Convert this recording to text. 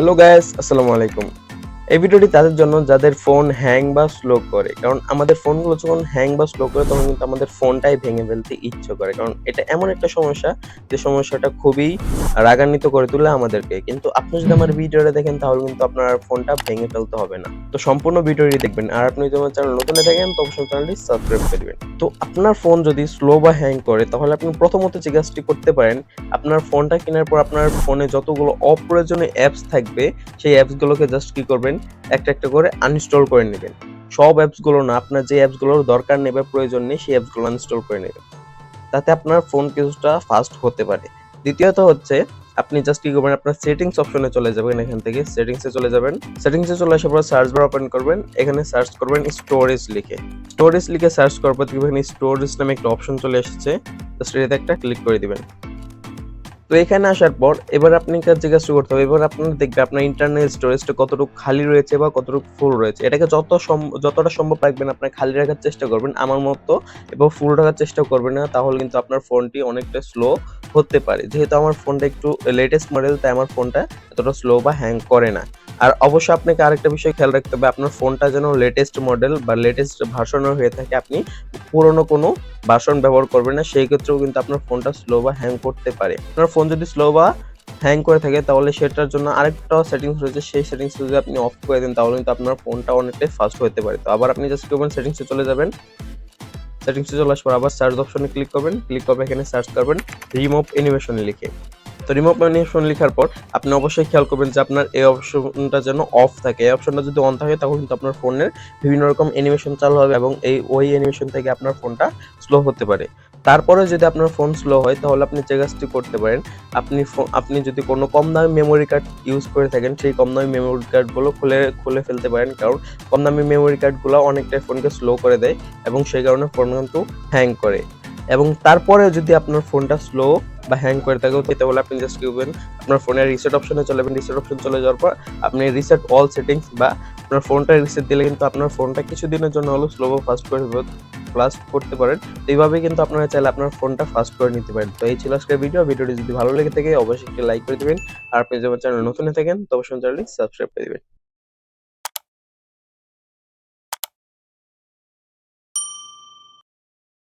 Hello guys, আসসালামু আলাইকুম। এই ভিডিওটি তাদের জন্য যাদের ফোন হ্যাং বা স্লো করে। কারণ আমাদের ফোনগুলো যখন হ্যাং বা স্লো করে তখন কিন্তু আমাদের ফোনটাই ভেঙে ফেলতে ইচ্ছে করে। কারণ এটা এমন একটা সমস্যা যে সমস্যাটা খুবই রাগান্বিত করে তোলে আমাদেরকে। কিন্তু আপনি যদি আমার ভিডিওটা দেখেন তাহলে কিন্তু আপনার ফোনটা ভেঙে ফেলতে হবে না। তো সম্পূর্ণ ভিডিওটি দেখবেন। আর আপনি যদি আমার চ্যানেল নতুন হয়ে থাকেন তো অবশ্যই চ্যানেলটি সাবস্ক্রাইব করে দিবেন। তো আপনার ফোন যদি স্লো বা হ্যাং করে তাহলে আপনি প্রথমত যে কাজটি করতে পারেন, আপনার ফোনটা কেনার পর আপনার ফোনে যতগুলো অপ্রয়োজনীয় অ্যাপস থাকবে সেই অ্যাপসগুলোকে জাস্ট কি করবেন, একটা একটা করে আনইনস্টল করে নেবেন। সব অ্যাপসগুলো না, আপনার যে অ্যাপসগুলোর দরকার নেই বা প্রয়োজন নেই সেই অ্যাপসগুলো আনইনস্টল করে নেবেন। তাতে আপনার ফোন কিছুটা ফাস্ট হতে পারে। দ্বিতীয়ত হচ্ছে, আপনি জাস্ট কি করবেন, আপনার সেটিংস অপশনে চলে যাবেন। এখান থেকে সেটিংসে চলে যাবেন। সেটিংসে চলে আসার পর সার্চ বার ওপেন করবেন। এখানে সার্চ করবেন স্টোরেজ লিখে। স্টোরেজ লিখে সার্চ করার পর দেখবেন স্টোরেজ নামে একটা অপশন চলে এসেছে। জাস্ট এটাতে একটা ক্লিক করে দিবেন। তো এখানে আসার পর এবার আপনাকে যে কাজটা করতে হবে, এবার আপনার দেখবে আপনার ইন্টারনাল স্টোরেজটা কতটুকু খালি রয়েছে বা কতটুকু ফুল রয়েছে। এটাকে যতটা সম্ভব রাখবেন, আপনার খালি রাখার চেষ্টা করবেন আমার মতো, এবং ফুল রাখার চেষ্টা করবেন না, তাহলে কিন্তু আপনার ফোনটি অনেকটা স্লো হতে পারে। যেহেতু আমার ফোনটা একটু লেটেস্ট মডেল, তাই আমার ফোনটা এতটা স্লো বা হ্যাং করে না। আর অবশ্যই আপনাকে আরেকটা বিষয় খেয়াল রাখতে হবে, আপনার ফোনটা যেন লেটেস্ট মডেল বা লেটেস্ট ভার্সনের হয়ে থাকে। আপনি পুরনো কোনো ভার্সন ব্যবহার করবেন না, সেই ক্ষেত্রেও কিন্তু আপনার ফোনটা স্লো বা হ্যাং করতে পারে। আপনার ফোন যদি স্লো বা হ্যাং করে থাকে তাহলে সেটার জন্য আরেকটা সেটিংস রয়েছে, সেই সেটিংস যদি আপনি অফ করে দেন তাহলে কিন্তু আপনার ফোনটা অনেকটাই ফাস্ট হতে পারে। তো আবার আপনি জাস্ট করবেন, সেটিংসে চলে যাবেন। সেটিংসে চলে আসার পর আবার সার্চ অপশনে ক্লিক করবেন। ক্লিক করে এখানে সার্চ করবেন রিমুভ অ্যানিমেশন লিখে। তো রিমুভ অ্যানিমেশন লেখার পর আপনি অবশ্যই খেয়াল করবেন যে আপনার এই অপশনটা যেন অফ থাকে। এই অপশনটা যদি অন থাকে তাহলে কিন্তু আপনার ফোনের বিভিন্ন রকম অ্যানিমেশন চালু হবে এবং ওই অ্যানিমেশন থেকে আপনার ফোনটা স্লো হতে পারে। তারপরে যদি আপনার ফোন স্লো হয় তাহলে আপনি যে কাজটি করতে পারেন, আপনি যদি কোনো কম দামি মেমোরি কার্ড ইউজ করে থাকেন সেই কম দামি মেমোরি কার্ডগুলো খুলে ফেলতে পারেন। কারণ কম দামি মেমোরি কার্ডগুলো অনেকটাই ফোনকে স্লো করে দেয় এবং সেই কারণে ফোন কিন্তু হ্যাং করে। এবং তারপরেও যদি আপনার ফোনটা স্লো বা হ্যাং করে থাকে তাহলে আপনি জাস্ট কি করবেন, আপনার ফোনের রিসেট অপশনে চলে যাবেন। রিসেট অপশন চলে যাওয়ার পর আপনি রিসেট অল সেটিংস বা আপনার ফোনটা রিসেট দিলে কিন্তু আপনার ফোনটা কিছুদিনের জন্য হলেও স্লো বা ফাস্ট করতে পারেন। তো এইভাবে কিন্তু আপনারা চাইলে আপনার ফোনটা ফাস্ট করে নিতে পারেন। তো এই ছিল আজকের ভিডিওটি যদি ভালো লেগে থাকে অবশ্যই একটি লাইক করে দিবেন। আর আপনি যদি আমার চ্যানেল নতুন হয়ে থাকেন তো অবশ্যই চ্যানেলটি সাবস্ক্রাইব করে দিবেন।